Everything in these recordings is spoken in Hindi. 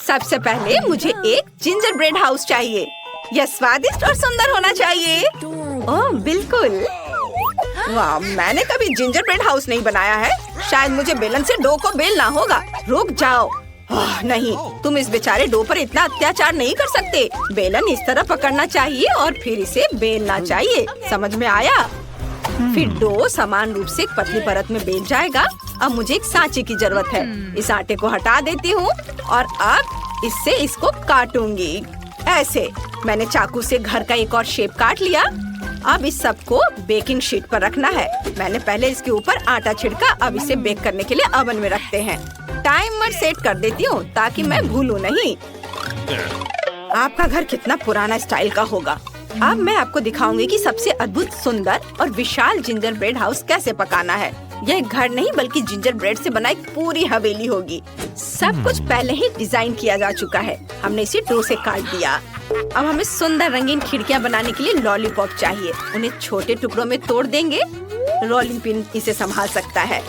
सबसे पहले मुझे एक जिंजर ब्रेड हाउस चाहिए। यह स्वादिष्ट और सुंदर होना चाहिए। ओह बिल्कुल। वाह, मैंने कभी जिंजर ब्रेड हाउस नहीं बनाया है। शायद मुझे बेलन से डो को बेलना होगा। रुक जाओ। नहीं, तुम इस बेचारे डो पर इतना अत्याचार नहीं कर सकते। बेलन इस तरह पकड़ना चाहिए और फिर इसे बेलना चाहिए। समझ में आया? फिर डो समान रूप से एक पतली परत में बेल जाएगा। अब मुझे एक सांचे की जरूरत है। इस आटे को हटा देती हूँ और अब इससे इसको काटूंगी। ऐसे मैंने चाकू से घर का एक और शेप काट लिया। अब इस सब को बेकिंग शीट पर रखना है। मैंने पहले इसके ऊपर आटा छिड़का। अब इसे बेक करने के लिए ओवन में रखते हैं। टाइमर सेट कर देती हूँ ताकि मैं भूलूं नहीं। आपका घर कितना पुराना स्टाइल का होगा। अब मैं आपको दिखाऊंगी कि सबसे अद्भुत, सुंदर और विशाल जिंजर ब्रेड हाउस कैसे पकाना है। यह एक घर नहीं बल्कि जिंजर ब्रेड से बना एक पूरी हवेली होगी। सब कुछ पहले ही डिजाइन किया जा चुका है। हमने इसे डो से काट दिया। अब हमें सुंदर रंगीन खिड़कियां बनाने के लिए लॉलीपॉप चाहिए। उन्हें छोटे टुकड़ों में तोड़ देंगे। रोलिंग पिन इसे संभाल सकता है।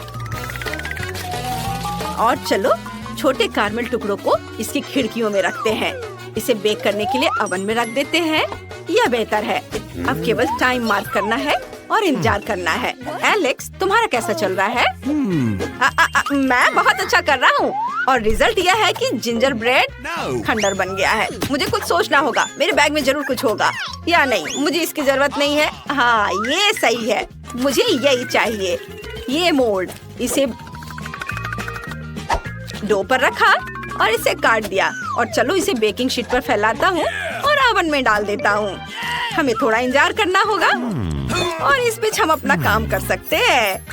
और चलो छोटे कारमेल टुकड़ों को इसकी खिड़कियों में रखते हैं। इसे बेक करने के लिए ओवन में रख देते हैं। यह बेहतर है। अब केवल टाइम मार्क करना है और इंतजार करना है। एलेक्स, तुम्हारा कैसा चल रहा है? मैं बहुत अच्छा कर रहा हूँ और रिजल्ट यह है कि जिंजर ब्रेड खंडर बन गया है। मुझे कुछ सोचना होगा। मेरे बैग में जरूर कुछ होगा या नहीं। मुझे इसकी जरूरत नहीं है। हाँ, ये सही है। मुझे यही चाहिए। ये मोल्ड। इसे डो पर रखा और इसे काट दिया। और चलो इसे बेकिंग शीट पर फैलाता हूँ और ओवन में डाल देता हूँ। हमें थोड़ा इंतजार करना होगा और इस बीच हम अपना काम कर सकते हैं।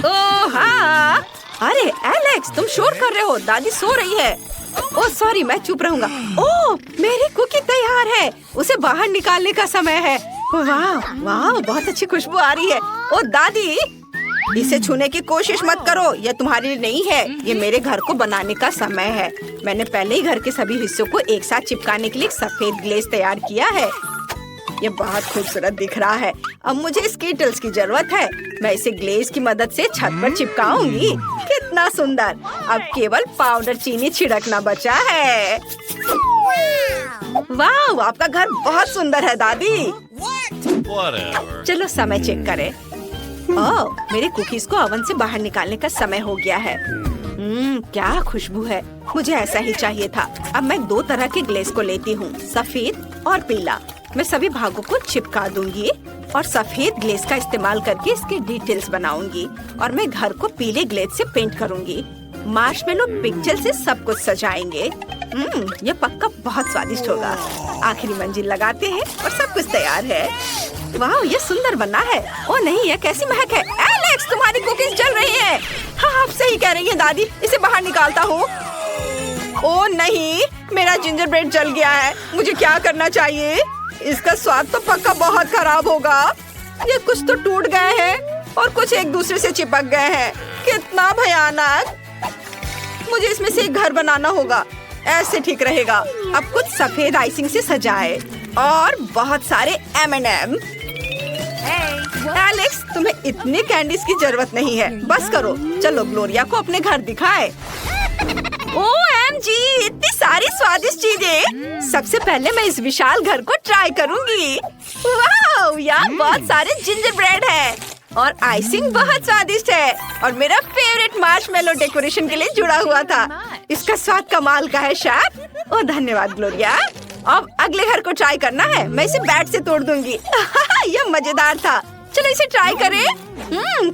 ओह हाँ, अरे एलेक्स, तुम शोर कर रहे हो। दादी सो रही है। ओह सॉरी, मैं चुप रहूंगा। ओह, मेरी कुकी तैयार है। उसे बाहर निकालने का समय है। वाह वाह, बहुत अच्छी खुशबू आ रही है। ओह दादी, इसे छूने की कोशिश मत करो। यह तुम्हारे लिए नहीं है। ये मेरे घर को बनाने का समय है। मैंने पहले ही घर के सभी हिस्सों को एक साथ चिपकाने के लिए एक सफेद ग्लेज तैयार किया है। ये बहुत खूबसूरत दिख रहा है। अब मुझे स्कीटल्स की जरूरत है। मैं इसे ग्लेज की मदद से छत पर चिपकाऊंगी। कितना सुंदर। अब केवल पाउडर चीनी छिड़कना बचा है। वाह, आपका घर बहुत सुंदर है दादी। चलो समय चेक करें। ओह, मेरे कुकीज को ओवन से बाहर निकालने का समय हो गया है। क्या खुशबू है। मुझे ऐसा ही चाहिए था। अब मैं दो तरह के ग्लेज को लेती हूँ, सफेद और पीला। मैं सभी भागों को चिपका दूंगी और सफेद ग्लेज का इस्तेमाल करके इसके डिटेल्स बनाऊंगी। और मैं घर को पीले ग्लेज से पेंट करूंगी। मार्शमेलो पिक्चर से सब कुछ सजाएंगे। ये पक्का बहुत स्वादिष्ट होगा। आखिरी मंजिल लगाते हैं और सब कुछ तैयार है। वाह, ये सुंदर बना है। ओ नहीं, ये कैसी महक है। एलेक्स, तुम्हारी कुकीज जल रही है। हाँ, आप सही कह रही हैं दादी। इसे बाहर निकालता हूँ। ओ नहीं, मेरा जिंजर ब्रेड जल गया है। मुझे क्या करना चाहिए? इसका स्वाद तो पक्का बहुत खराब होगा। ये कुछ तो टूट गए हैं और कुछ एक दूसरे से चिपक गए हैं। कितना भयानक। मुझे इसमें से एक घर बनाना होगा। ऐसे ठीक रहेगा। अब कुछ सफेद आइसिंग से सजाए और बहुत सारे M&M। एलेक्स, तुम्हें इतने कैंडीज की जरूरत नहीं है। बस करो। चलो ग्लोरिया को अपने घर दिखाए। OMG, इतनी सारी स्वादिष्ट चीजें। सबसे पहले मैं इस विशाल घर को ट्राई करूंगी। वाह, यहाँ बहुत सारे जिंजर ब्रेड है और आइसिंग बहुत स्वादिष्ट है। और मेरा फेवरेट मार्शमेलो डेकोरेशन के लिए जुड़ा हुआ था। इसका स्वाद कमाल का है शेफ। ओह धन्यवाद ग्लोरिया। अब अगले घर को ट्राई करना है। मैं इसे बैट से तोड़ दूंगी। यह मजेदार था। चलो इसे ट्राई करें।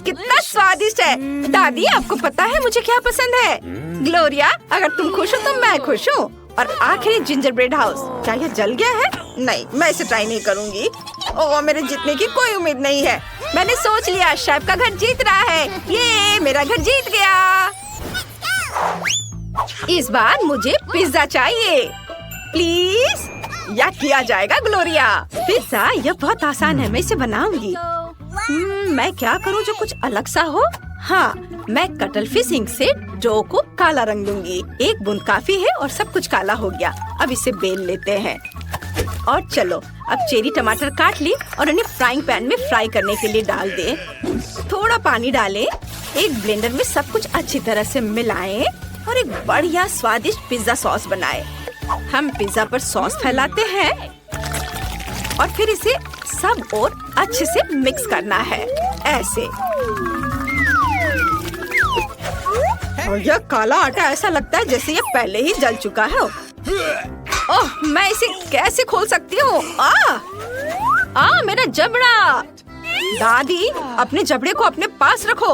कितना स्वादिष्ट है। दादी, आपको पता है मुझे क्या पसंद है? ग्लोरिया, अगर तुम खुश हो तो मैं खुश हूँ। और आखिरी जिंजर ब्रेड हाउस। क्या यह जल गया है? नहीं, मैं इसे ट्राई नहीं करूँगी। ओह, मेरे जीतने की कोई उम्मीद नहीं है। मैंने सोच लिया, शेफ का घर जीत रहा है। ये मेरा घर जीत गया। इस बार मुझे पिज्जा चाहिए प्लीज। या किया जाएगा ग्लोरिया। पिज्जा, यह बहुत आसान है। मैं इसे बनाऊंगी। मैं क्या करूं जो कुछ अलग सा हो? हाँ, मैं कटल फिश इंक से डो को काला रंग दूंगी। एक बूंद काफी है और सब कुछ काला हो गया। अब इसे बेल लेते हैं। और चलो अब चेरी टमाटर काट ली और उन्हें फ्राइंग पैन में फ्राई करने के लिए डाल दें। थोड़ा पानी डालें। एक ब्लेंडर में सब कुछ अच्छी तरह से मिलाएं और एक बढ़िया स्वादिष्ट पिज्जा सॉस बनाए। हम पिज्जा पर सॉस फैलाते हैं और फिर इसे सब और अच्छे से मिक्स करना है, ऐसे। और यह काला आटा ऐसा लगता है जैसे ये पहले ही जल चुका है। ओह, मैं इसे कैसे खोल सकती हूँ? मेरा जबड़ा। दादी, अपने जबड़े को अपने पास रखो।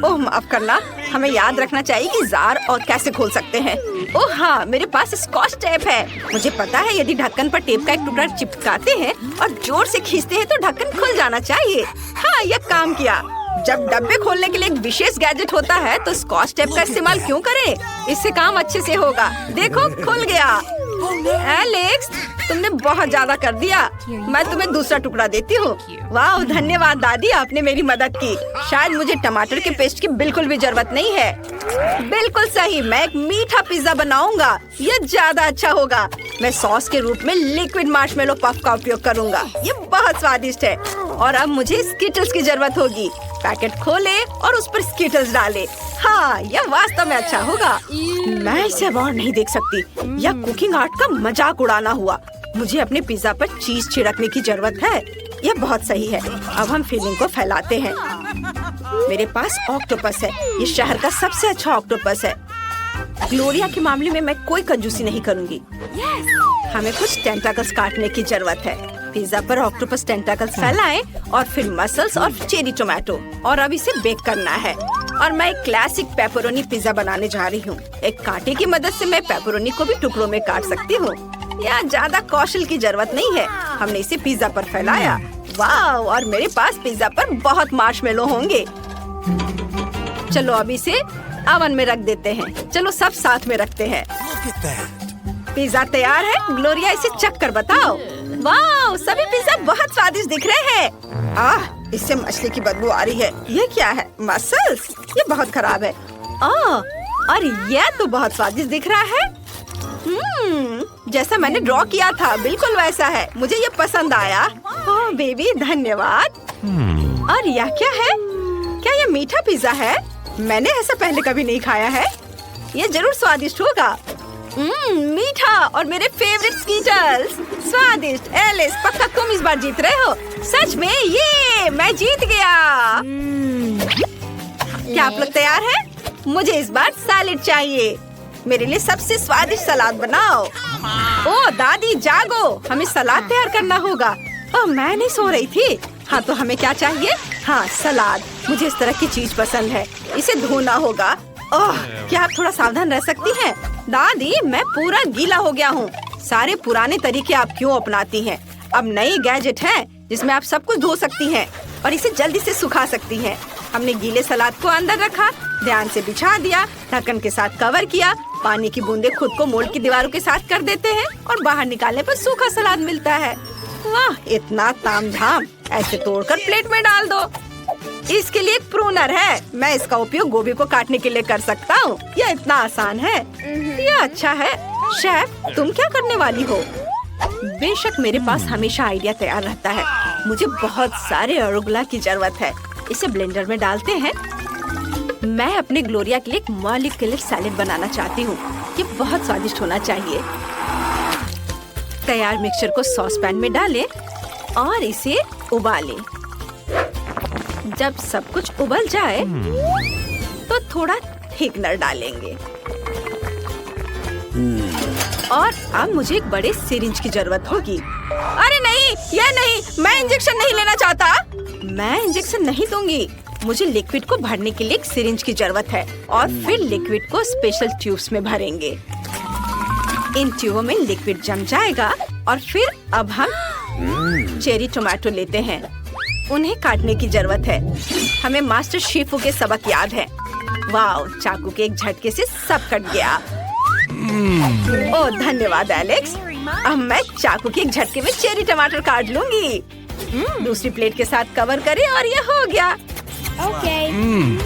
ओह, माफ करना, हमें याद रखना चाहिए कि जार और कैसे खोल सकते हैं। ओह हाँ, मेरे पास स्कॉच टेप है। मुझे पता है यदि ढक्कन पर टेप का एक टुकड़ा चिपकाते हैं और जोर से खींचते हैं तो ढक्कन खुल जाना चाहिए। हाँ, यह काम किया। जब डब्बे खोलने के लिए एक विशेष गैजेट होता है तो स्कॉच टेप का इस्तेमाल क्यों करें? इससे काम अच्छे से होगा। देखो, खुल गया। एलेक्स, तुमने बहुत ज्यादा कर दिया। मैं तुम्हें दूसरा टुकड़ा देती हूँ। वाह, धन्यवाद दादी, आपने मेरी मदद की। शायद मुझे टमाटर के पेस्ट की बिल्कुल भी जरूरत नहीं है। बिल्कुल सही, मैं एक मीठा पिज्जा बनाऊंगा। यह ज्यादा अच्छा होगा। मैं सॉस के रूप में लिक्विड मार्शमेलो पफ का उपयोग करूंगा। ये बहुत स्वादिष्ट है। और अब मुझे स्किटल्स की जरूरत होगी। पैकेट खोले और उस पर स्किटल्स डाले। हाँ, यह वास्तव में अच्छा होगा। मैं इसे अब और नहीं देख सकती। यह कुकिंग आर्ट का मजाक उड़ाना हुआ। मुझे अपने पिज्जा पर चीज छिड़कने की जरूरत है। यह बहुत सही है। अब हम फिलिंग को फैलाते हैं। मेरे पास ऑक्टोपस है। ये शहर का सबसे अच्छा ऑक्टोपस है। ग्लोरिया के मामले में मैं कोई कंजूसी नहीं करूँगी। हमें कुछ टेंटाकल्स काटने की जरूरत है। पिज्जा पर ऑक्टोपस टेंटाकल्स फैलाएं और फिर मसल्स और चेरी टोमेटो, और अब इसे बेक करना है। और मैं एक क्लासिक पेपरोनी पिज्जा बनाने जा रही हूँ। एक कांटे की मदद से मैं पेपरोनी को भी टुकड़ों में काट सकती हूँ। यहाँ ज्यादा कौशल की जरूरत नहीं है। हमने इसे पिज्जा पर फैलाया। वाह, और मेरे पास पिज्जा पर बहुत मार्शमेलो होंगे। चलो अब इसे ओवन में रख देते हैं। चलो सब साथ में रखते हैं। पिज्जा तैयार है। ग्लोरिया, इसे चख कर बताओ। वाह, सभी पिज्जा बहुत स्वादिष्ट दिख रहे हैं। इससे मछली की बदबू आ रही है। ये क्या है? मसल्स? ये बहुत खराब है। और यह तो बहुत स्वादिष्ट दिख रहा है। जैसा मैंने ड्रॉ किया था, बिल्कुल वैसा है। मुझे ये पसंद आया। ओह बेबी, धन्यवाद। और यह क्या है? क्या यह मीठा पिज्जा है? मैंने ऐसा पहले कभी नहीं खाया है। ये जरूर स्वादिष्ट होगा। मीठा और मेरे फेवरेट स्कीटल्स। स्वादिष्ट। एलिस, पक्का तुम इस बार जीत रहे हो। सच में? ये मैं जीत गया। क्या आप लोग तैयार हैं? मुझे इस बार सैलेड चाहिए। मेरे लिए सबसे स्वादिष्ट सलाद बनाओ। ओह दादी, जागो, हमें सलाद तैयार करना होगा। ओह, मैं नहीं सो रही थी। हाँ, तो हमें क्या चाहिए? हाँ, सलाद। मुझे इस तरह की चीज पसंद है। इसे धोना होगा। ओह, क्या आप थोड़ा सावधान रह सकती हैं? दादी, मैं पूरा गीला हो गया हूँ। सारे पुराने तरीके आप क्यों अपनाती हैं? अब नई गैजेट है जिसमें आप सब कुछ धो सकती हैं और इसे जल्दी से सुखा सकती हैं। हमने गीले सलाद को अंदर रखा, ध्यान से बिछा दिया, ढक्कन के साथ कवर किया। पानी की बूंदें खुद को मोल्ड की दीवारों के साथ कर देते हैं और बाहर निकालने पर सूखा सलाद मिलता है। वाह, इतना तामझाम। ऐसे तोड़कर प्लेट में डाल दो। इसके लिए एक प्रूनर है। मैं इसका उपयोग गोभी को काटने के लिए कर सकता हूँ। यह इतना आसान है। यह अच्छा है। शेफ, तुम क्या करने वाली हो? बेशक मेरे पास हमेशा आइडिया तैयार रहता है। मुझे बहुत सारे अरुगुला की जरूरत है। इसे ब्लेंडर में डालते हैं। मैं अपने ग्लोरिया के लिए एक मॉलिक्यूलर सैलेड बनाना चाहती हूँ। ये बहुत स्वादिष्ट होना चाहिए। तैयार मिक्सचर को सॉस पैन में डालें और इसे उबालें। जब सब कुछ उबल जाए तो थोड़ा थिकनर डालेंगे। और अब मुझे एक बड़े सिरिंज की जरूरत होगी। अरे नहीं, यह नहीं, मैं इंजेक्शन नहीं लेना चाहता। मैं इंजेक्शन नहीं दूंगी। मुझे लिक्विड को भरने के लिए एक सिरिंज की जरूरत है और फिर लिक्विड को स्पेशल ट्यूब्स में भरेंगे। इन ट्यूबों में लिक्विड जम जाएगा और फिर अब हम चेरी टोमेटो लेते हैं। उन्हें काटने की जरूरत है। हमें मास्टर शेफों के सबक याद है। वाह, चाकू के एक झटके से सब कट गया। ओह धन्यवाद एलेक्स। अब मैं चाकू के एक झटके में चेरी टमाटर काट लूंगी। दूसरी प्लेट के साथ कवर करें और यह हो गया।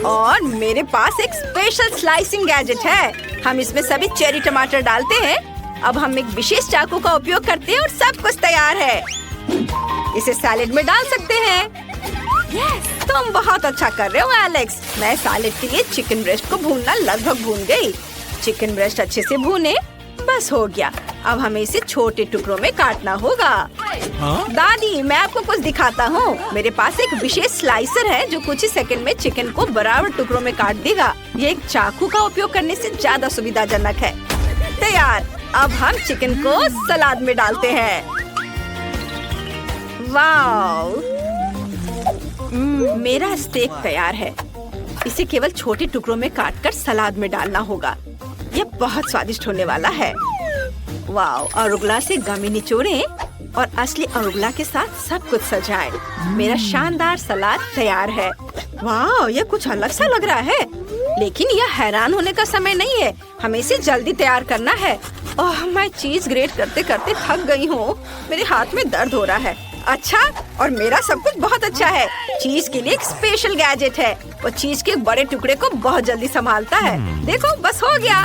और मेरे पास एक स्पेशल स्लाइसिंग गैजेट है। हम इसमें सभी चेरी टमाटर डालते हैं। अब हम एक विशेष चाकू का उपयोग करते हैं और सब कुछ तैयार है। इसे सैलेड में डाल सकते हैं। तुम बहुत अच्छा कर रहे हो एलेक्स। मैं सैलेड के लिए चिकन ब्रेस्ट को भूनना लगभग भून गई। चिकन ब्रेस्ट अच्छे से भूने। बस हो गया। अब हमें इसे छोटे टुकड़ों में काटना होगा। दादी, मैं आपको कुछ दिखाता हूँ। मेरे पास एक विशेष स्लाइसर है जो कुछ ही सेकंड में चिकन को बराबर टुकड़ों में काट देगा। ये एक चाकू का उपयोग करने से ज्यादा सुविधाजनक है। तैयार। अब हम चिकन को सलाद में डालते हैं। वाव, मेरा स्टेक तैयार है। इसे केवल छोटे टुकड़ों में काटकर सलाद में डालना होगा। यह बहुत स्वादिष्ट होने वाला है। वाव, अरुगला से गमी निचोड़ें और असली अरुगला के साथ सब कुछ सजाएं। मेरा शानदार सलाद तैयार है। वाव, यह कुछ अलग सा लग रहा है, लेकिन यह हैरान होने का समय नहीं है। हमें इसे जल्दी तैयार करना है। ओह, मैं चीज ग्रेट करते करते थक गई हूँ। मेरे हाथ में दर्द हो रहा है। अच्छा, और मेरा सब कुछ बहुत अच्छा है। चीज के लिए एक स्पेशल गैजेट है। वो चीज के बड़े टुकड़े को बहुत जल्दी संभालता है। देखो, बस हो गया।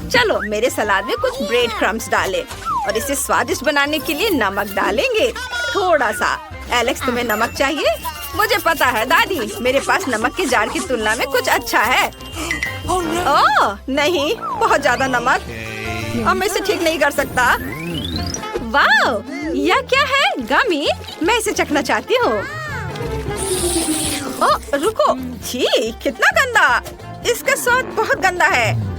चलो, मेरे सलाद में कुछ ब्रेड क्रम्स डालें और इसे स्वादिष्ट बनाने के लिए नमक डालेंगे, थोड़ा सा। एलेक्स, तुम्हें नमक चाहिए? मुझे पता है दादी, मेरे पास नमक के जार की तुलना में कुछ अच्छा है। ओह नहीं, बहुत ज्यादा नमक। अब मैं इसे ठीक नहीं कर सकता। वाह, यह क्या है? गमी, मैं इसे चखना चाहती हूँ। ओह रुको, छी, कितना गंदा। इसका स्वाद बहुत गंदा है।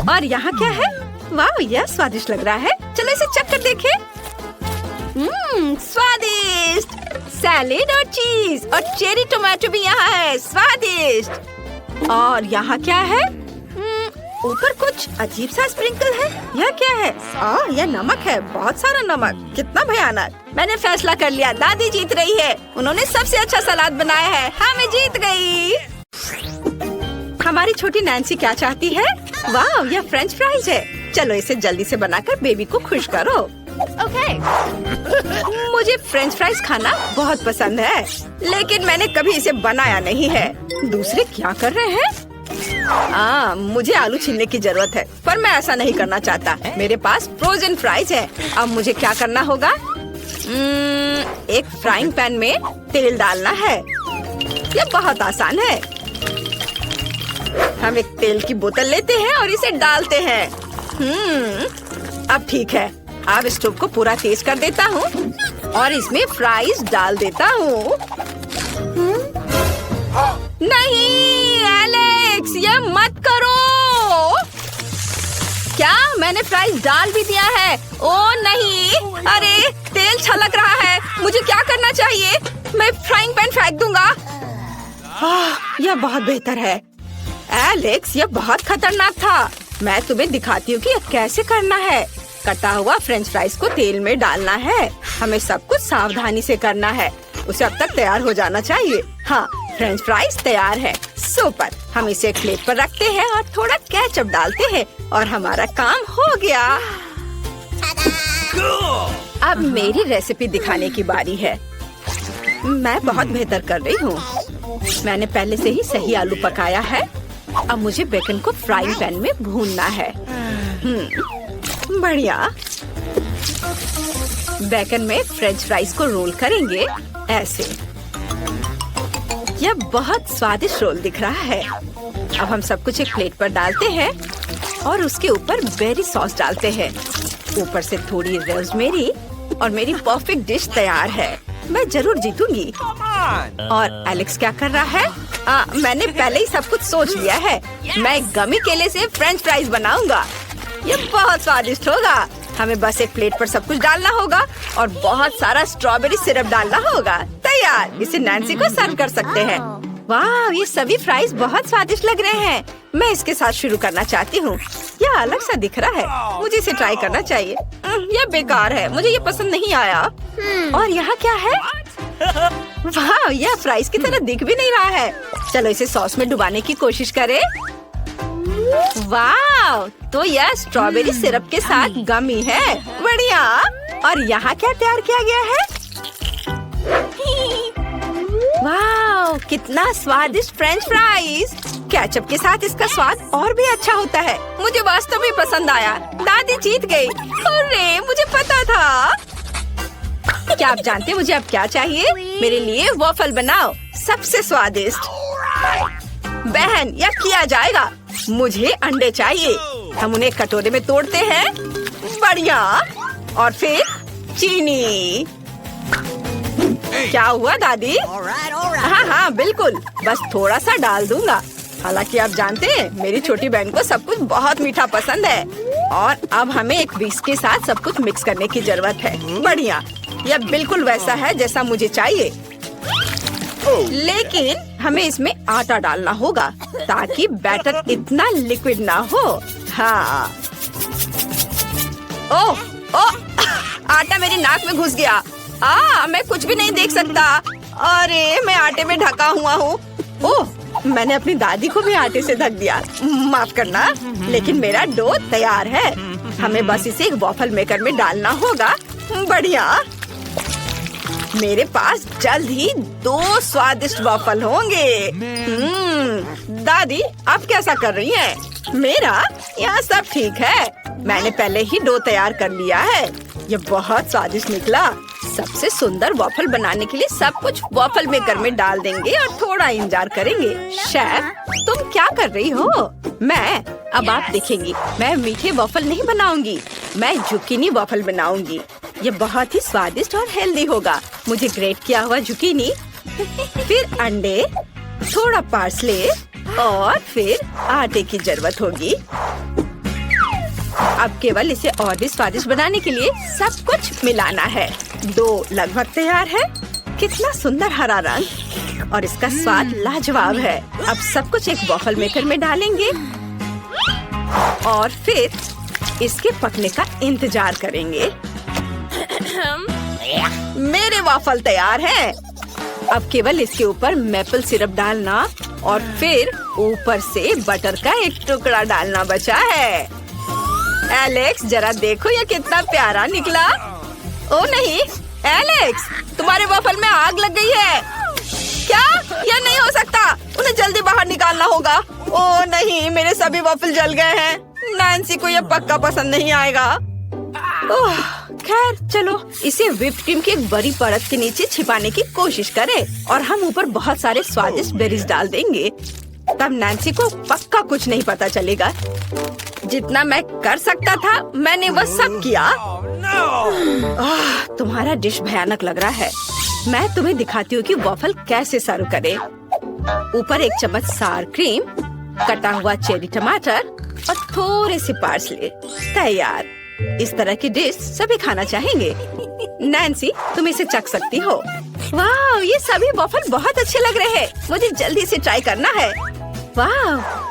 और यहाँ क्या है? वाह, यह स्वादिष्ट लग रहा है। चलो इसे चख कर देखें। स्वादिष्ट। सैलेड और चीज और चेरी टोमेटो भी यहाँ है। स्वादिष्ट। और यहाँ क्या है? ऊपर कुछ अजीब सा स्प्रिंकल है। यह क्या है? यह नमक है, बहुत सारा नमक। कितना भयानक। मैंने फैसला कर लिया, दादी जीत रही है। उन्होंने सबसे अच्छा सलाद बनाया है। हाँ, मैं जीत गई। हमारी छोटी नैन्सी क्या चाहती है? वाह, यह फ्रेंच फ्राइज है। चलो इसे जल्दी से बनाकर बेबी को खुश करो। ओके। मुझे फ्रेंच फ्राइज खाना बहुत पसंद है, लेकिन मैंने कभी इसे बनाया नहीं है। दूसरे क्या कर रहे हैं? मुझे आलू छीलने की जरूरत है, पर मैं ऐसा नहीं करना चाहता। मेरे पास फ्रोजन फ्राइज है। अब मुझे क्या करना होगा? एक फ्राइंग पैन में तेल डालना है। यह बहुत आसान है। हम एक तेल की बोतल लेते हैं और इसे डालते हैं। अब ठीक है। अब स्टोव को पूरा तेज कर देता हूँ और इसमें फ्राइज डाल देता हूँ। नहीं एलेक्स, यह मत करो। क्या? मैंने फ्राइज डाल भी दिया है। ओ नहीं, अरे तेल छलक रहा है। मुझे क्या करना चाहिए? मैं फ्राइंग पैन फेंक दूंगा। यह बहुत बेहतर है। एलेक्स, यह बहुत खतरनाक था। मैं तुम्हें दिखाती हूँ कि यह कैसे करना है। कटा हुआ फ्रेंच फ्राइज को तेल में डालना है। हमें सब कुछ सावधानी से करना है। उसे अब तक तैयार हो जाना चाहिए। हाँ, फ्रेंच फ्राइज तैयार है। सुपर। हम इसे एक प्लेट पर रखते हैं और थोड़ा केचप डालते हैं और हमारा काम हो गया। अब मेरी रेसिपी दिखाने की बारी है। मैं बहुत बेहतर कर रही हूँ। मैंने पहले से ही सही आलू पकाया है। अब मुझे बेकन को फ्राइंग पैन में भूनना है। बढ़िया। बेकन में फ्रेंच फ्राइज को रोल करेंगे ऐसे। यह बहुत स्वादिष्ट रोल दिख रहा है। अब हम सब कुछ एक प्लेट पर डालते हैं और उसके ऊपर बेरी सॉस डालते हैं। ऊपर से थोड़ी रोज़मेरी और मेरी परफेक्ट डिश तैयार है। मैं जरूर जीतूंगी। और एलेक्स क्या कर रहा है? मैंने पहले ही सब कुछ सोच लिया है। मैं गमी केले से फ्रेंच फ्राइज बनाऊंगा। ये बहुत स्वादिष्ट होगा। हमें बस एक प्लेट पर सब कुछ डालना होगा और बहुत सारा स्ट्रॉबेरी सिरप डालना होगा। तैयार। इसे नैन्सी को सर्व कर सकते हैं। वाह, ये सभी फ्राइज बहुत स्वादिष्ट लग रहे हैं। मैं इसके साथ शुरू करना चाहती हूँ। यह अलग सा दिख रहा है। मुझे इसे ट्राई करना चाहिए। यह बेकार है, मुझे ये पसंद नहीं आया। और यहाँ क्या है? वाह, यह फ्राइज की तरह दिख भी नहीं रहा है। चलो इसे सॉस में डुबाने की कोशिश करें। वाह, तो यह स्ट्रॉबेरी सिरप के साथ गमी है। बढ़िया। और यहाँ क्या तैयार किया गया है? वाह, कितना स्वादिष्ट फ्रेंच फ्राइज। केचप के साथ इसका स्वाद और भी अच्छा होता है। मुझे वास्तव में पसंद आया। दादी जीत गई। अरे, मुझे पता था। क्या आप जानते हैं मुझे अब क्या चाहिए? मेरे लिए वॉफल बनाओ, सबसे स्वादिष्ट। बहन, यह किया जाएगा। मुझे अंडे चाहिए। हम उन्हें कटोरे में तोड़ते हैं। बढ़िया। और फिर चीनी। क्या हुआ दादी? हाँ हाँ बिल्कुल, बस थोड़ा सा डाल दूंगा। हालांकि आप जानते हैं मेरी छोटी बहन को सब कुछ बहुत मीठा पसंद है। और अब हमें एक विस्क के साथ सब कुछ मिक्स करने की जरूरत है। बढ़िया, यह बिल्कुल वैसा है जैसा मुझे चाहिए। लेकिन हमें इसमें आटा डालना होगा ताकि बैटर इतना लिक्विड ना हो। हाँ। ओह ओह, आटा मेरी नाक में घुस गया। मैं कुछ भी नहीं देख सकता। अरे मैं आटे में ढका हुआ हूँ। ओह, मैंने अपनी दादी को भी आटे से ढक दिया। माफ करना, लेकिन मेरा डो तैयार है। हमें बस इसे एक वॉफल मेकर में डालना होगा। बढ़िया। मेरे पास जल्द ही 2 स्वादिष्ट वॉफल होंगे। दादी, आप कैसा कर रही हैं? मेरा यहाँ सब ठीक है। मैंने पहले ही डो तैयार कर लिया है। ये बहुत स्वादिष्ट निकला। सबसे सुंदर वॉफल बनाने के लिए सब कुछ वॉफल मेकर में डाल देंगे और थोड़ा इंतजार करेंगे। शेफ, तुम क्या कर रही हो? अब आप देखेंगी, मैं मीठे वॉफल नहीं बनाऊंगी, मैं जुकीनी वॉफल बनाऊंगी। ये बहुत ही स्वादिष्ट और हेल्दी होगा। मुझे ग्रेट किया हुआ जुकीनी, फिर अंडे, थोड़ा पार्सले और फिर आटे की जरूरत होगी। अब केवल इसे और भी स्वादिष्ट बनाने के लिए सब कुछ मिलाना है। डो लगभग तैयार है। कितना सुंदर हरा रंग और इसका स्वाद लाजवाब है। अब सब कुछ एक वॉफल मेकर में डालेंगे और फिर इसके पकने का इंतजार करेंगे। मेरे वॉफल तैयार हैं। अब केवल इसके ऊपर मेपल सिरप डालना और फिर ऊपर से बटर का एक टुकड़ा डालना बचा है। एलेक्स, जरा देखो ये कितना प्यारा निकला। ओ नहीं, एलेक्स, तुम्हारे वॉफल में आग लग गई है। क्या? यह नहीं हो सकता। उन्हें जल्दी बाहर निकालना होगा। ओ नहीं, मेरे सभी वॉफल जल गए हैं। नैन्सी को यह पक्का पसंद नहीं आएगा। ओह, खैर चलो इसे व्हिप्ड क्रीम की एक बड़ी परत के नीचे छिपाने की कोशिश करें और हम ऊपर बहुत सारे स्वादिष्ट बेरीज डाल देंगे। तब नैन्सी को पक्का कुछ नहीं पता चलेगा। जितना मैं कर सकता था मैंने वह सब किया। तुम्हारा डिश भयानक लग रहा है। मैं तुम्हें दिखाती हूँ कि वॉफल कैसे सर्व करें। ऊपर 1 चम्मच सार क्रीम, कटा हुआ चेरी टमाटर और थोड़े से पार्सले। तैयार। इस तरह की डिश सभी खाना चाहेंगे। नैन्सी, तुम इसे चख सकती हो। वाह, ये सभी वॉफल बहुत अच्छे लग रहे हैं। मुझे जल्दी से ट्राई करना है। वाह,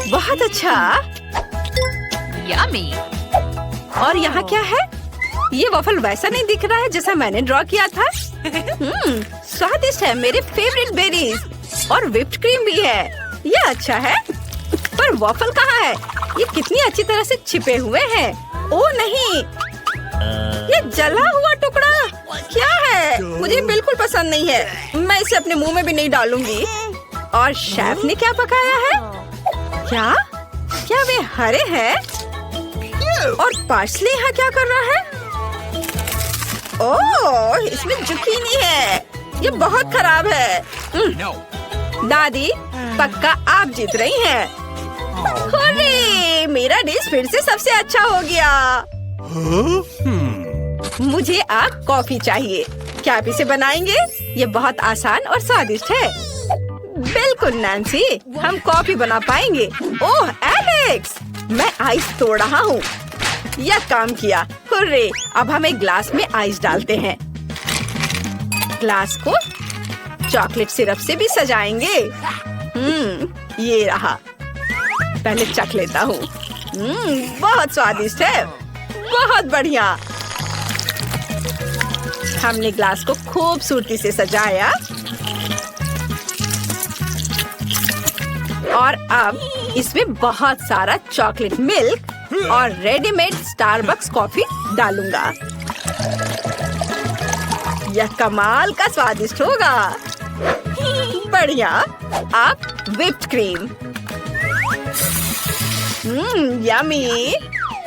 बहुत अच्छा। यम्मी। और यहाँ क्या है? ये वॉफल वैसा नहीं दिख रहा है जैसा मैंने ड्रॉ किया था। स्वादिष्ट है। मेरे फेवरेट बेरीज और व्हिप्ड क्रीम भी है। ये अच्छा है। पर वॉफल कहाँ है? ये कितनी अच्छी तरह से छिपे हुए हैं। ओ नहीं, ये जला हुआ टुकड़ा क्या है? मुझे बिल्कुल पसंद नहीं है। मैं इसे अपने मुंह में भी नहीं डालूंगी। और शेफ ने क्या पकाया है? क्या वे हरे हैं? और पार्सले यहाँ क्या कर रहा है? ओह, इसमें जुकीनी है। ये बहुत खराब है। दादी, पक्का आप जीत रही हैं। हुर्रे, मेरा डिश फिर से सबसे अच्छा हो गया। मुझे आप कॉफी चाहिए। क्या आप इसे बनाएंगे? ये बहुत आसान और स्वादिष्ट है। बिल्कुल नैन्सी, हम कॉफी बना पाएंगे। ओह एलेक्स, मैं आइस तोड़ रहा हूँ। यह काम किया। हुर्रे, अब हम एक ग्लास में आइस डालते हैं। ग्लास को चॉकलेट सिरप से भी सजाएंगे। ये रहा। पहले चख लेता हूँ। बहुत स्वादिष्ट है। बहुत बढ़िया। हमने ग्लास को खूबसूरती से सजाया और अब इसमें बहुत सारा चॉकलेट मिल्क और रेडीमेड स्टारबक्स कॉफी डालूंगा। यह कमाल का स्वादिष्ट होगा। बढ़िया। अब व्हिप्ड क्रीम। यम्मी।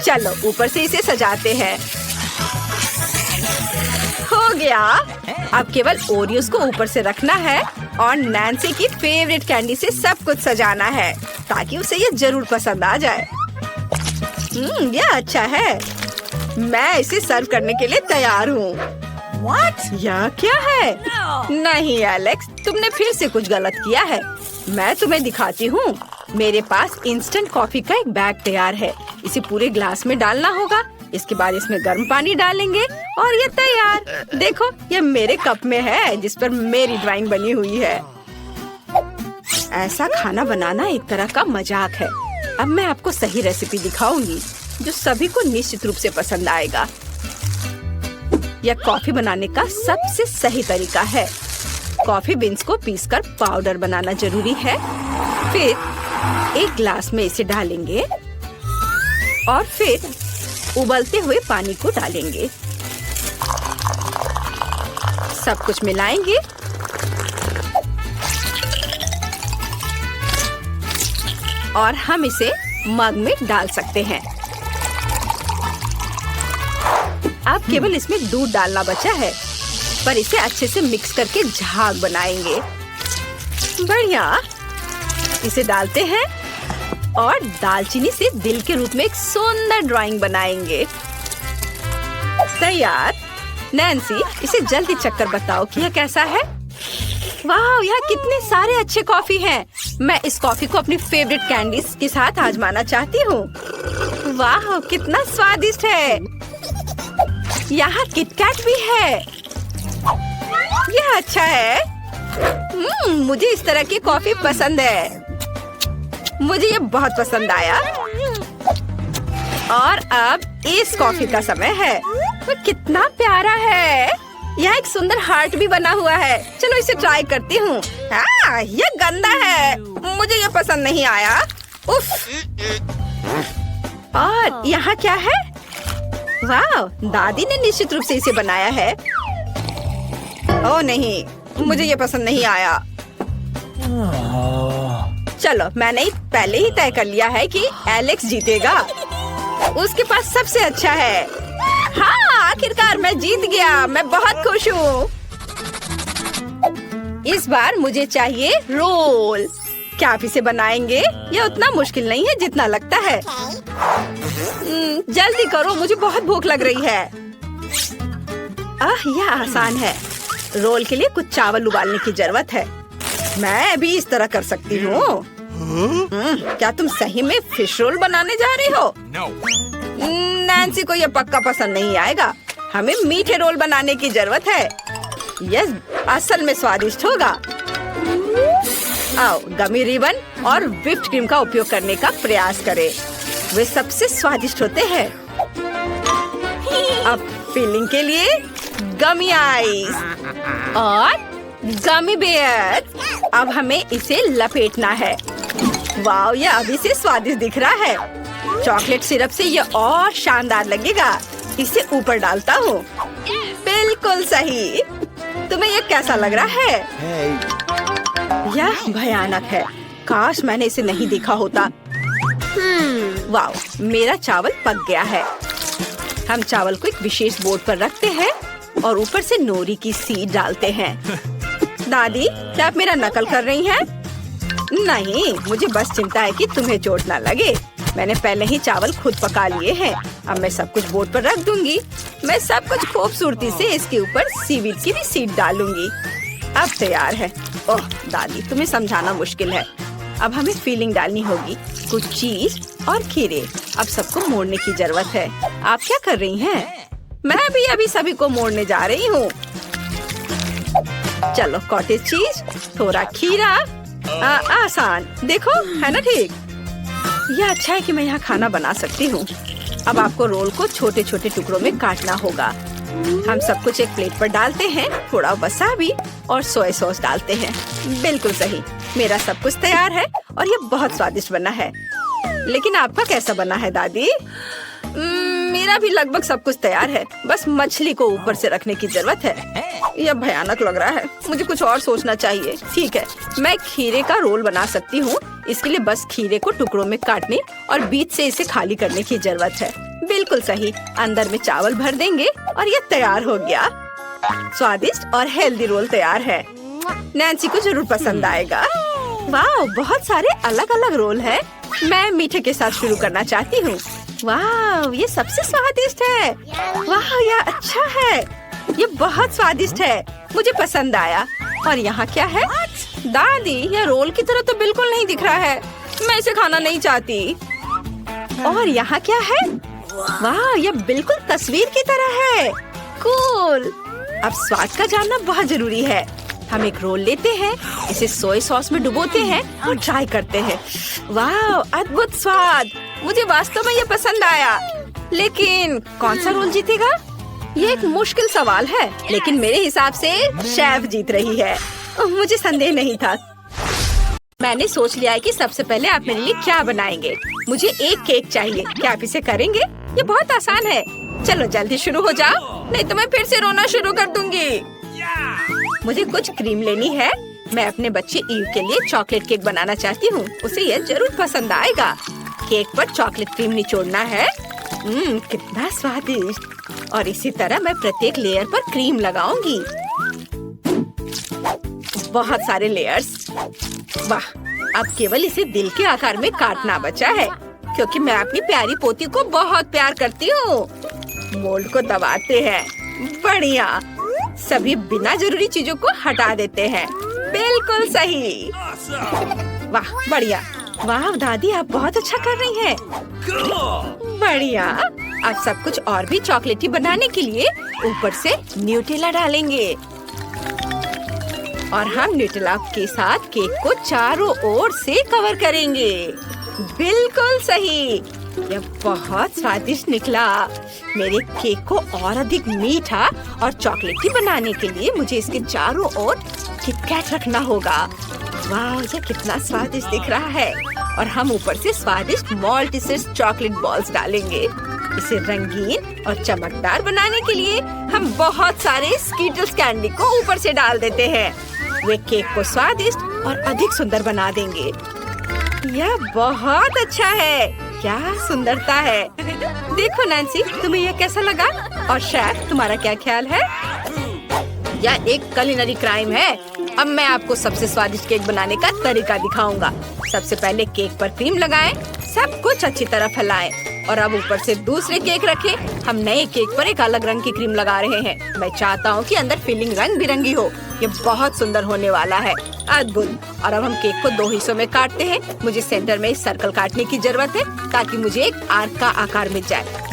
चलो ऊपर से इसे सजाते हैं। हो गया। अब केवल ओरियोस को ऊपर से रखना है और नैन्सी की फेवरेट कैंडी से सब कुछ सजाना है ताकि उसे ये जरूर पसंद आ जाए। ये अच्छा है। मैं इसे सर्व करने के लिए तैयार हूँ। What? यह क्या है? नहीं एलेक्स, तुमने फिर से कुछ गलत किया है। मैं तुम्हें दिखाती हूँ। मेरे पास इंस्टेंट कॉफी का एक बैग तैयार है। इसे पूरे ग्लास में डालना होगा। इसके बाद इसमें गर्म पानी डालेंगे और ये तैयार। देखो, ये मेरे कप में है जिस पर मेरी ड्राइंग बनी हुई है। ऐसा खाना बनाना एक तरह का मजाक है। अब मैं आपको सही रेसिपी दिखाऊंगी जो सभी को निश्चित रूप से पसंद आएगा। यह कॉफी बनाने का सबसे सही तरीका है। कॉफी बीन्स को पीसकर पाउडर बनाना जरूरी है। फिर एक ग्लास में इसे डालेंगे और फिर उबलते हुए पानी को डालेंगे। सब कुछ मिलाएंगे और हम इसे मग में डाल सकते हैं। अब केवल इसमें दूध डालना बचा है, पर इसे अच्छे से मिक्स करके झाग बनाएंगे। बढ़िया, इसे डालते हैं और दालचीनी से दिल के रूप में एक सुंदर ड्राइंग बनाएंगे। तैयार। नैन्सी, इसे जल्दी चक्कर बताओ कि यह कैसा है। वाह, यहाँ कितने सारे अच्छे कॉफी हैं। मैं इस कॉफी को अपनी फेवरेट कैंडीज के साथ आजमाना चाहती हूँ। वाह, कितना स्वादिष्ट है। यहाँ किटकैट भी है। यह अच्छा है। मुझे इस तरह की कॉफी पसंद है। मुझे ये बहुत पसंद आया। और अब इस कॉफी का समय है। वो कितना प्यारा है। यहाँ एक सुंदर हार्ट भी बना हुआ है। चलो इसे ट्राई करती हूँ। ये गंदा है। मुझे ये पसंद नहीं आया। उफ। और यहाँ क्या है? वाह, दादी ने निश्चित रूप से इसे बनाया है। ओह नहीं, मुझे ये पसंद नहीं आया। चलो, मैंने पहले ही तय कर लिया है कि एलेक्स जीतेगा। उसके पास सबसे अच्छा है। हाँ, आखिरकार मैं जीत गया। मैं बहुत खुश हूँ। इस बार मुझे चाहिए रोल। क्या आप इसे बनाएंगे? यह उतना मुश्किल नहीं है जितना लगता है। जल्दी करो, मुझे बहुत भूख लग रही है। यह आसान है। रोल के लिए कुछ चावल उबालने की जरूरत है। मैं भी इस तरह कर सकती हूँ। क्या तुम सही में फिश रोल बनाने जा रही हो? नैन्सी को यह पक्का पसंद नहीं आएगा। हमें मीठे रोल बनाने की जरूरत है। यह असल में स्वादिष्ट होगा। आओ, गमी रिबन और व्हिप्ड क्रीम का उपयोग करने का प्रयास करें। वे सबसे स्वादिष्ट होते हैं। अब फिलिंग के लिए गमी आइस और गमी बेयर। अब हमें इसे लपेटना है। वाह, यह अभी से स्वादिष्ट दिख रहा है। चॉकलेट सिरप से यह और शानदार लगेगा। इसे ऊपर डालता हूँ। बिल्कुल सही। तुम्हें यह कैसा लग रहा है? यह भयानक है। काश मैंने इसे नहीं देखा होता। वाह, मेरा चावल पक गया है। हम चावल को एक विशेष बोर्ड पर रखते हैं और ऊपर से नोरी की सीड डालते हैं। दादी, क्या आप मेरा नकल कर रही हैं? नहीं, मुझे बस चिंता है कि तुम्हें चोट ना लगे। मैंने पहले ही चावल खुद पका लिए हैं। अब मैं सब कुछ बोर्ड पर रख दूंगी। मैं सब कुछ खूबसूरती से इसके ऊपर सीवीड की भी सीड डालूंगी। अब तैयार है। ओह दादी, तुम्हें समझाना मुश्किल है। अब हमें फीलिंग डालनी होगी। कुछ चीज और खीरे। अब सबको मोड़ने की जरूरत है। आप क्या कर रही हैं? मैं भी अभी सभी को मोड़ने जा रही हूँ। चलो, कॉटेज चीज, थोड़ा खीरा। आसान, देखो है ना ठीक। यह अच्छा है कि मैं यहाँ खाना बना सकती हूँ। अब आपको रोल को छोटे छोटे टुकड़ों में काटना होगा। हम सब कुछ एक प्लेट पर डालते हैं। थोड़ा वसाबी और सोया सॉस डालते हैं। बिल्कुल सही। मेरा सब कुछ तैयार है और ये बहुत स्वादिष्ट बना है। लेकिन आपका कैसा बना है दादी? मेरा भी लगभग सब कुछ तैयार है। बस मछली को ऊपर से रखने की जरूरत है। यह भयानक लग रहा है। मुझे कुछ और सोचना चाहिए। ठीक है, मैं खीरे का रोल बना सकती हूँ। इसके लिए बस खीरे को टुकड़ों में काटने और बीच से इसे खाली करने की जरूरत है। बिल्कुल सही। अंदर में चावल भर देंगे और ये तैयार हो गया। स्वादिष्ट और हेल्दी रोल तैयार है। नैन्सी को जरूर पसंद आएगा। वाह, बहुत सारे अलग अलग रोल है। मैं मीठे के साथ शुरू करना चाहती हूँ। वाह, ये सबसे स्वादिष्ट है। वाह, यह अच्छा है। ये बहुत स्वादिष्ट है, मुझे पसंद आया। और यहाँ क्या है? दादी, यह रोल की तरह तो बिल्कुल नहीं दिख रहा है। मैं इसे खाना नहीं चाहती। और यहाँ क्या है? वाह, यह बिल्कुल तस्वीर की तरह है। कूल। अब स्वाद का जानना बहुत जरूरी है। हम एक रोल लेते हैं, इसे सोया सॉस में डुबोते हैं और ट्राई करते हैं। वाह, अद्भुत स्वाद। मुझे वास्तव में ये पसंद आया। लेकिन कौन सा रोल जीतेगा? ये एक मुश्किल सवाल है, लेकिन मेरे हिसाब से शेफ जीत रही है। मुझे संदेह नहीं था। मैंने सोच लिया है कि सबसे पहले आप मेरे लिए क्या बनाएंगे। मुझे एक केक चाहिए। क्या आप इसे करेंगे? ये बहुत आसान है। चलो जल्दी शुरू हो जाओ, नहीं तो मैं फिर से रोना शुरू कर दूंगी। मुझे कुछ क्रीम लेनी है। मैं अपने बच्चे ईव के लिए चॉकलेट केक बनाना चाहती हूँ। उसे यह जरूर पसंद आएगा। केक पर चॉकलेट क्रीम निचोड़ना है। कितना स्वादिष्ट। और इसी तरह मैं प्रत्येक लेयर पर क्रीम लगाऊंगी। बहुत सारे लेयर्स। वाह, अब केवल इसे दिल के आकार में काटना बचा है, क्योंकि मैं अपनी प्यारी पोती को बहुत प्यार करती हूँ। मोल्ड को दबाते हैं। बढ़िया। सभी बिना जरूरी चीजों को हटा देते हैं। बिल्कुल सही। वाह, बढ़िया। वाह दादी, आप बहुत अच्छा कर रही हैं। बढ़िया। अब सब कुछ और भी चॉकलेटी बनाने के लिए ऊपर से न्यूटेला डालेंगे। और हम न्यूटेला के साथ केक को चारों ओर से कवर करेंगे। बिल्कुल सही। यह बहुत स्वादिष्ट निकला। मेरे केक को और अधिक मीठा और चॉकलेटी बनाने के लिए मुझे इसके चारों ओर किटकैट रखना होगा। वाह, यह कितना स्वादिष्ट दिख रहा है। और हम ऊपर से स्वादिष्ट मॉल्टिसेस चॉकलेट बॉल्स डालेंगे। इसे रंगीन और चमकदार बनाने के लिए हम बहुत सारे स्कीटल्स कैंडी को ऊपर से डाल देते हैं। वे केक को स्वादिष्ट और अधिक सुंदर बना देंगे। यह बहुत अच्छा है। क्या सुंदरता है। देखो नैन्सी, तुम्हें यह कैसा लगा? और शेफ, तुम्हारा क्या ख्याल है? यह एक कुलिनरी क्राइम है। अब मैं आपको सबसे स्वादिष्ट केक बनाने का तरीका दिखाऊंगा। सबसे पहले केक पर क्रीम लगाएं, सब कुछ अच्छी तरह फैलाएं और अब ऊपर से दूसरे केक रखें। हम नए केक पर एक अलग रंग की क्रीम लगा रहे हैं। मैं चाहता हूँ कि अंदर फिलिंग रंग बिरंगी हो। ये बहुत सुंदर होने वाला है। अद्भुत। और अब हम केक को 2 हिस्सों में काटते हैं। मुझे सेंटर में एक सर्कल काटने की जरूरत है, ताकि मुझे एक आर्क का आकार मिल जाए।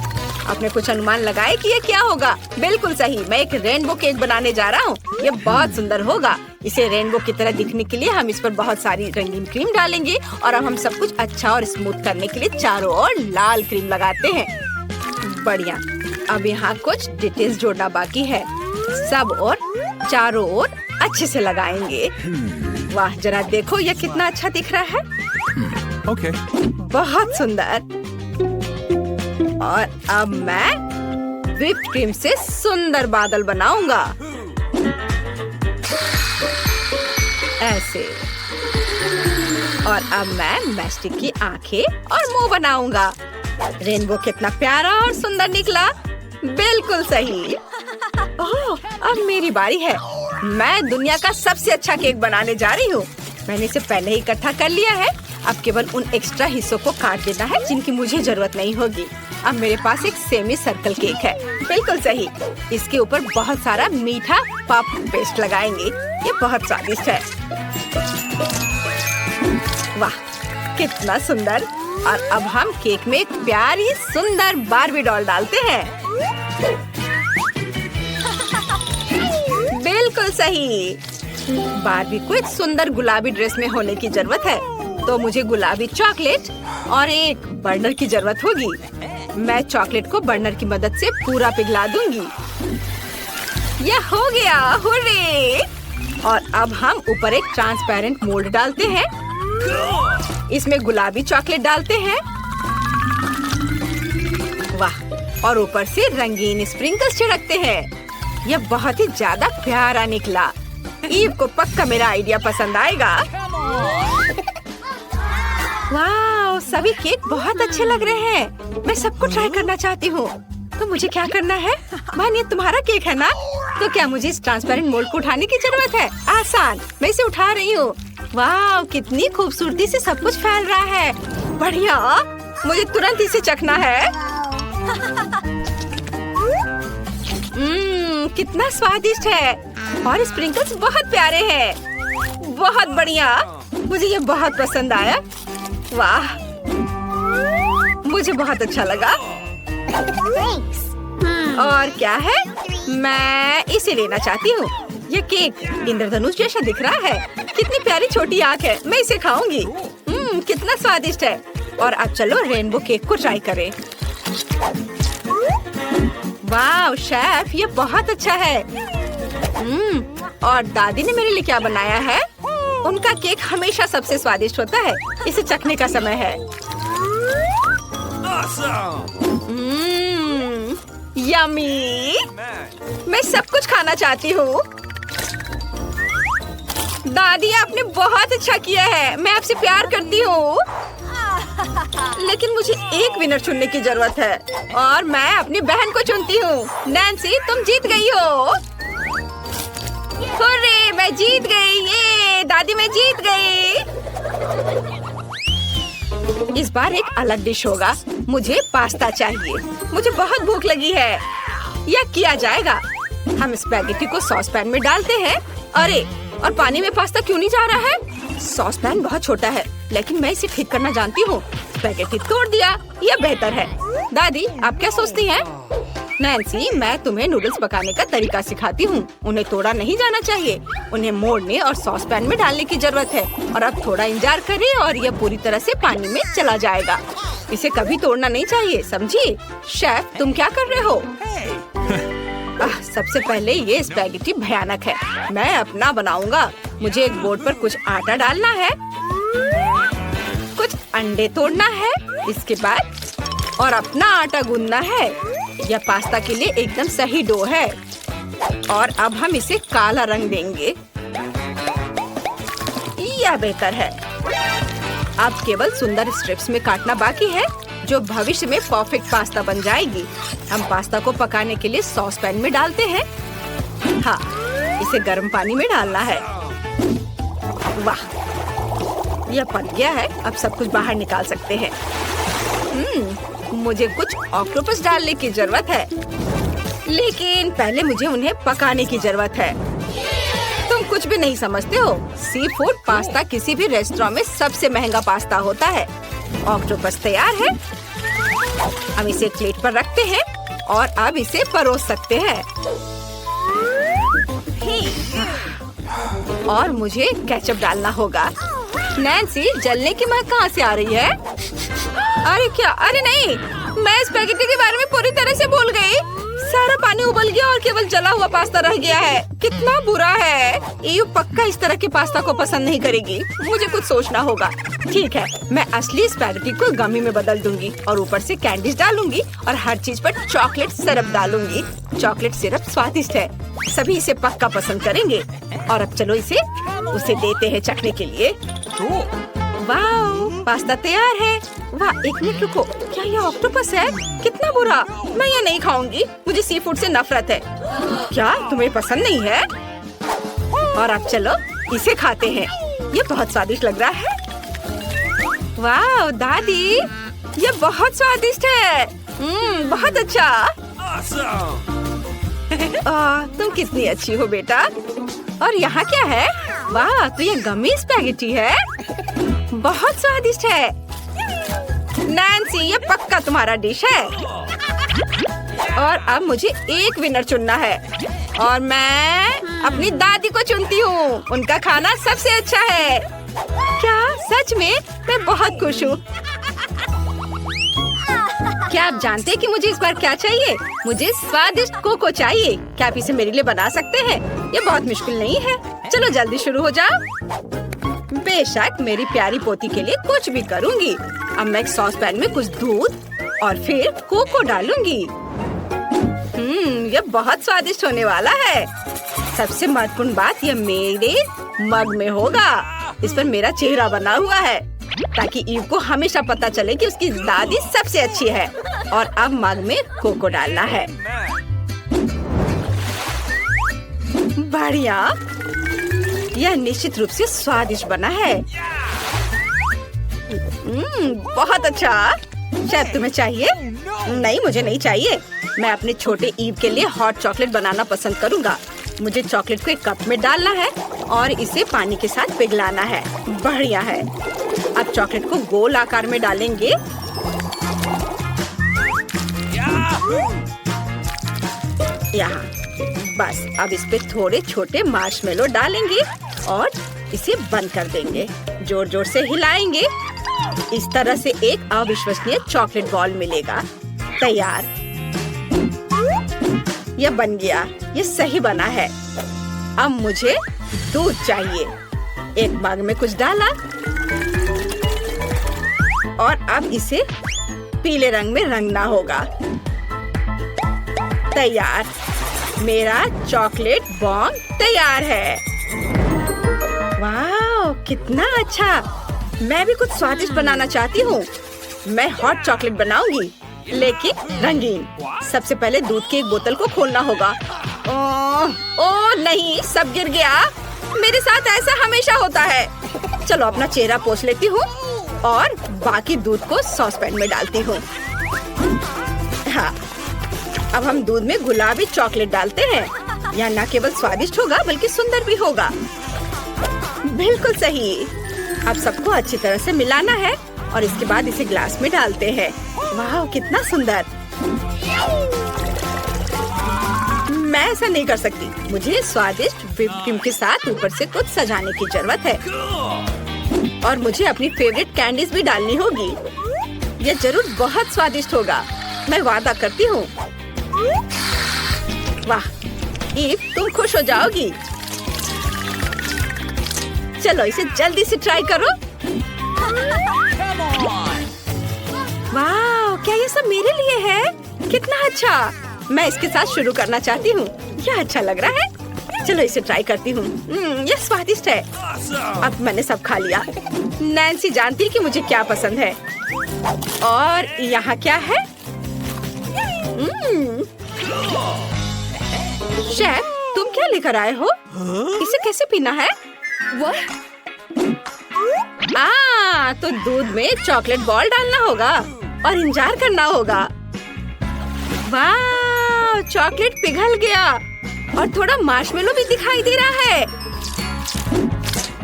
आपने कुछ अनुमान लगाए कि ये क्या होगा? बिल्कुल सही, मैं एक रेनबो केक बनाने जा रहा हूँ। ये बहुत सुंदर होगा। इसे रेनबो की तरह दिखने के लिए हम इस पर बहुत सारी रंगीन क्रीम डालेंगे। और अब हम सब कुछ अच्छा और स्मूथ करने के लिए चारों ओर लाल क्रीम लगाते हैं। बढ़िया। अब यहाँ कुछ डिटेल्स जोड़ना बाकी है। सब और चारों ओर अच्छे से लगाएंगे। वाह, जरा देखो यह कितना अच्छा दिख रहा है। ओके। बहुत सुंदर। और अब मैं व्हिप्ड क्रीम से सुंदर बादल बनाऊंगा। ऐसे। और अब मैं मैस्टिक की आंखें और मुंह बनाऊंगा। रेनबो कितना प्यारा और सुंदर निकला। बिल्कुल सही। ओह, अब मेरी बारी है। मैं दुनिया का सबसे अच्छा केक बनाने जा रही हूँ। मैंने इसे पहले ही इकट्ठा कर लिया है। अब केवल उन एक्स्ट्रा हिस्सों को काट देना है जिनकी मुझे जरूरत नहीं होगी। अब मेरे पास एक सेमी सर्कल केक है। बिल्कुल सही। इसके ऊपर बहुत सारा मीठा पफ पेस्ट लगाएंगे। ये बहुत स्वादिष्ट है। वाह, कितना सुंदर। और अब हम केक में एक प्यारी सुंदर बार्बी डॉल डालते हैं। बिल्कुल सही। बार्बी को एक सुंदर गुलाबी ड्रेस में होने की जरूरत है, तो मुझे गुलाबी चॉकलेट और एक बर्नर की जरूरत होगी। मैं चॉकलेट को बर्नर की मदद से पूरा पिघला दूंगी। यह हो गया। हुर्रे! और अब हम ऊपर एक ट्रांसपेरेंट मोल्ड डालते हैं। इसमें गुलाबी चॉकलेट डालते हैं। वाह! और ऊपर से रंगीन स्प्रिंकल्स छिड़कते हैं। यह बहुत ही ज्यादा प्यारा निकला। ईव को पक्का मेरा आइडिया पसंद आएगा। वाह, सभी केक बहुत अच्छे लग रहे हैं। मैं सबको ट्राई करना चाहती हूँ। तो मुझे क्या करना है? मान, ये तुम्हारा केक है ना? तो क्या मुझे इस ट्रांसपेरेंट मोल्ड को उठाने की जरूरत है? आसान, मैं इसे उठा रही हूँ। वाह, कितनी खूबसूरती से सब कुछ फैल रहा है। बढ़िया, मुझे तुरंत इसे चखना है। कितना स्वादिष्ट है और स्प्रिंकल्स बहुत प्यारे हैं। बहुत बढ़िया, मुझे ये बहुत पसंद आया। वाह, मुझे बहुत अच्छा लगा। और क्या है, मैं इसे लेना चाहती हूँ। ये केक इंद्रधनुष जैसा दिख रहा है। कितनी प्यारी छोटी आँख है, मैं इसे खाऊंगी। कितना स्वादिष्ट है। और अब चलो रेनबो केक को ट्राई करें। वाह शेफ, ये बहुत अच्छा है। और दादी ने मेरे लिए क्या बनाया है? उनका केक हमेशा सबसे स्वादिष्ट होता है। इसे चखने का समय है। यम्मी, मैं सब कुछ खाना चाहती हूँ। दादी, आपने बहुत अच्छा किया है। मैं आपसे प्यार करती हूँ। लेकिन मुझे एक विनर चुनने की जरूरत है और मैं अपनी बहन को चुनती हूँ। नैन्सी, तुम जीत गई हो। हुर्रे, मैं जीत गई। ये दादी, मैं जीत गई। इस बार एक अलग डिश होगा। मुझे पास्ता चाहिए। मुझे बहुत भूख लगी है। यह किया जाएगा। हम स्पैगेटी को सॉस पैन में डालते हैं। अरे, और पानी में पास्ता क्यों नहीं जा रहा है? सॉस पैन बहुत छोटा है, लेकिन मैं इसे ठीक करना जानती हूँ। स्पैगेटी तोड़ दिया, यह बेहतर है। दादी, आप क्या सोचती हैं? नैन्सी, मैं तुम्हें नूडल्स पकाने का तरीका सिखाती हूँ। उन्हें तोड़ा नहीं जाना चाहिए। उन्हें मोड़ने और सॉस पैन में डालने की जरूरत है। और अब थोड़ा इंतजार करें और यह पूरी तरह से पानी में चला जाएगा। इसे कभी तोड़ना नहीं चाहिए, समझी? शेफ, तुम क्या कर रहे हो? सबसे पहले ये स्पैगेटी भयानक है। मैं अपना बनाऊंगा। मुझे एक बोर्ड पर कुछ आटा डालना है, कुछ अंडे तोड़ना है, इसके बाद और अपना आटा गूंदना है। यह पास्ता के लिए एकदम सही डो है। और अब हम इसे काला रंग देंगे। यह बेहतर है। अब केवल सुंदर स्ट्रिप्स में काटना बाकी है, जो भविष्य में परफेक्ट पास्ता बन जाएगी। हम पास्ता को पकाने के लिए सॉस पैन में डालते हैं। हाँ, इसे गर्म पानी में डालना है। वाह, यह पक गया है। अब सब कुछ बाहर निकाल सकते हैं। मुझे कुछ ऑक्टोपस डालने की जरूरत है, लेकिन पहले मुझे उन्हें पकाने की जरूरत है। तुम कुछ भी नहीं समझते हो। सी फूड पास्ता किसी भी रेस्टोरेंट में सबसे महंगा पास्ता होता है। ऑक्टोपस तैयार है। हम इसे प्लेट पर रखते हैं और अब इसे परोस सकते हैं। और मुझे केचप डालना होगा। नैन्सी, जलने की महक कहाँ से आ रही है? अरे क्या? अरे नहीं, मैं स्पैगेटी के बारे में पूरी तरह से भूल गई। सारा पानी उबल गया और केवल जला हुआ पास्ता रह गया है। कितना बुरा है। ईयू पक्का इस तरह के पास्ता को पसंद नहीं करेगी। मुझे कुछ सोचना होगा। ठीक है, मैं असली स्पैगेटी को गमी में बदल दूंगी और ऊपर से कैंडीज डालूंगी और हर चीज पर चॉकलेट सिरप डालूंगी। चॉकलेट सिरप स्वादिष्ट है, सभी इसे पक्का पसंद करेंगे। और अब चलो उसे देते हैं चखने के लिए। वाह, पास्ता तैयार है। वाह, एक मिनट रुको, क्या यह ऑक्टोपस है? कितना बुरा। मैं ये नहीं खाऊंगी। मुझे सी फूड से नफरत है। क्या तुम्हें पसंद नहीं है? और अब चलो इसे खाते हैं। ये बहुत स्वादिष्ट लग रहा है। वाह दादी, ये बहुत स्वादिष्ट है। बहुत अच्छा। तुम कितनी अच्छी हो बेटा। और यहाँ क्या है? वाह, तो ये गमी स्पैगेटी है। बहुत स्वादिष्ट है। नैन्सी, ये पक्का तुम्हारा डिश है। और अब मुझे एक विनर चुनना है और मैं अपनी दादी को चुनती हूँ। उनका खाना सबसे अच्छा है। क्या सच में? मैं बहुत खुश हूँ। क्या आप जानते हैं कि मुझे इस बार क्या चाहिए? मुझे स्वादिष्ट कोको चाहिए। क्या आप इसे मेरे लिए बना सकते हैं? ये बहुत मुश्किल नहीं है। चलो जल्दी शुरू हो जाओ। बेशक, मेरी प्यारी पोती के लिए कुछ भी करूँगी। अब मैं एक सॉस पैन में कुछ दूध और फिर कोको डालूंगी। ये बहुत स्वादिष्ट होने वाला है। सबसे महत्वपूर्ण बात, यह मेरे मग में होगा। इस पर मेरा चेहरा बना हुआ है ताकि ईव को हमेशा पता चले कि उसकी दादी सबसे अच्छी है। और अब मग में कोको डालना है। बढ़िया, यह निश्चित रूप से स्वादिष्ट बना है। बहुत अच्छा। शायद तुम्हें चाहिए? नहीं, मुझे नहीं चाहिए। मैं अपने छोटे ईव के लिए हॉट चॉकलेट बनाना पसंद करूंगा। मुझे चॉकलेट को एक कप में डालना है और इसे पानी के साथ पिघलाना है। बढ़िया है। अब चॉकलेट को गोल आकार में डालेंगे। यहाँ बस। अब इस पे थोड़े छोटे मार्शमेलो डालेंगे और इसे बंद कर देंगे। जोर जोर से हिलाएंगे। इस तरह से एक अविश्वसनीय चॉकलेट बॉल मिलेगा। तैयार। यह बन गया। यह सही बना है। अब मुझे दूध चाहिए। एक मग में कुछ डाला और अब इसे पीले रंग में रंगना होगा। तैयार। मेरा चॉकलेट बॉम्ब तैयार है। वाह, कितना अच्छा। मैं भी कुछ स्वादिष्ट बनाना चाहती हूँ। मैं हॉट चॉकलेट बनाऊंगी, लेकिन रंगीन। सबसे पहले दूध की एक बोतल को खोलना होगा। ओह नहीं, सब गिर गया। मेरे साथ ऐसा हमेशा होता है। चलो अपना चेहरा पोंछ लेती हूँ और बाकी दूध को सॉसपैन में डालती हूँ। हाँ, अब हम दूध में गुलाबी चॉकलेट डालते हैं। यह न केवल स्वादिष्ट होगा बल्कि सुंदर भी होगा। बिल्कुल सही। अब सबको अच्छी तरह से मिलाना है और इसके बाद इसे ग्लास में डालते हैं। वाह, कितना सुंदर। मैं ऐसा नहीं कर सकती। मुझे स्वादिष्ट व्हिप्ड क्रीम के साथ ऊपर से कुछ सजाने की जरूरत है और मुझे अपनी फेवरेट कैंडीज भी डालनी होगी। यह जरूर बहुत स्वादिष्ट होगा। मैं वादा करती हूँ। वाह ईव, तुम खुश हो जाओगी। चलो इसे जल्दी से ट्राई करो। वाह, क्या ये सब मेरे लिए है? कितना अच्छा। मैं इसके साथ शुरू करना चाहती हूँ। यह अच्छा लग रहा है। चलो इसे ट्राई करती हूँ। यह स्वादिष्ट है। अब मैंने सब खा लिया। नैन्सी जानती है कि मुझे क्या पसंद है। और यहाँ क्या है? शेफ, तुम क्या लेकर आए हो? इसे कैसे पीना है? तो दूध में चॉकलेट बॉल डालना होगा और इंतजार करना होगा। वाह, चॉकलेट पिघल गया और थोड़ा मार्शमेलो भी दिखाई दे रहा है।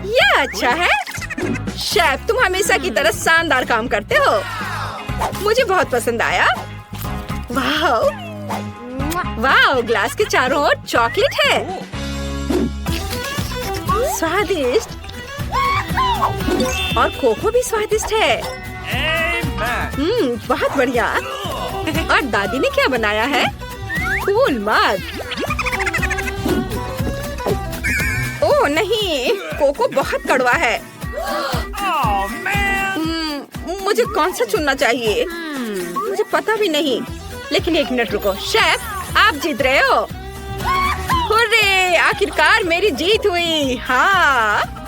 यह अच्छा है। शेफ, तुम हमेशा की तरह शानदार काम करते हो। मुझे बहुत पसंद आया। वाह वाह, ग्लास के चारों ओर चॉकलेट है। स्वादिष्ट और कोको भी स्वादिष्ट है। बहुत बढ़िया। और दादी ने क्या बनाया है? कूल मग। ओह नहीं, कोको बहुत कड़वा है। मुझे कौन सा चुनना चाहिए? मुझे पता भी नहीं। लेकिन एक मिनट रुको। शेफ, आप जीत रहे हो। हुर्रे, आखिरकार मेरी जीत हुई। हाँ।